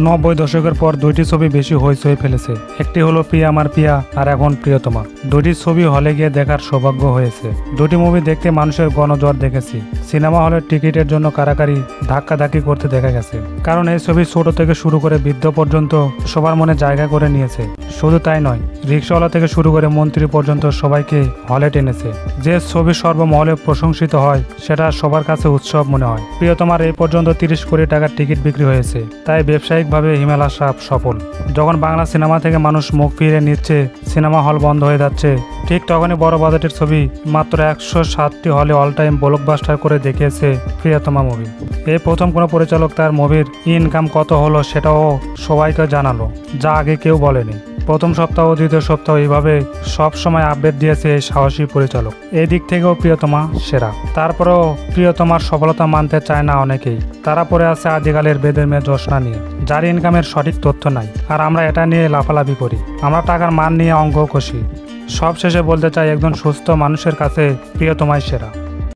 90 দশকের পর দুইটি ছবি বেশি হইচই ফেলেছে। একটি হলো প্রিয়া আমার প্রিয়া আর এখন প্রিয়তমা। দুটি ছবি হলে গিয়ে দেখার সৌভাগ্য হয়েছে। দুটি মুভি দেখতে মানুষের গণজোয়ার দেখেছি। সিনেমা হলের টিকিটের জন্য কারাকারি ধাক্কাধাক্কি করতে দেখা গেছে, কারণ এই ছবি ছোট থেকে শুরু করে বৃদ্ধ পর্যন্ত সবার মনে জায়গা করে নিয়েছে। শুধু তাই নয়, রিক্সাওয়ালা থেকে শুরু করে মন্ত্রী পর্যন্ত সবাইকে হলে টেনেছে। যে ছবি সর্বমহলে প্রশংসিত হয় সেটা সবার কাছে উৎসব মনে হয়। প্রিয়তমার এই পর্যন্ত 30 কোটি টাকার টিকিট বিক্রি হয়েছে, তাই ব্যবসায়িকভাবে হিমেল আশরাফ সফল। যখন বাংলা সিনেমা থেকে মানুষ মুখ ফিরে নিচ্ছে, সিনেমা হল বন্ধ হয়ে যাচ্ছে, ঠিক তখনই বড় বাজেটের ছবি মাত্র 107টি হলে অল টাইম ব্লকবাস্টার করে দেখিয়েছে প্রিয়তমা মুভি। এই প্রথম কোনো পরিচালক তার মুভির ইনকাম কত হলো সেটাও সবাইকে জানালো, যা আগে কেউ বলেনি। প্রথম সপ্তাহ দ্বিতীয় সপ্তাহ এইভাবে সব সময় আপডেট দিয়েছে এই সাহসী পরিচালক। এই দিক থেকেও প্রিয়তমা সেরা। তারপরেও প্রিয়তমার সফলতা মানতে চায় না অনেকেই। তারা পড়ে আছে আদিকালের বেদের মেয়ে জোসনা নিয়ে, যার ইনকামের সঠিক তথ্য নাই, আর আমরা এটা নিয়ে লাফালাফি করি। আমরা টাকার মান নিয়ে অঙ্ক কষি। সব শেষে বলতে চাই, একজন সুস্থ মানুষের কাছে প্রিয়তমাই সেরা।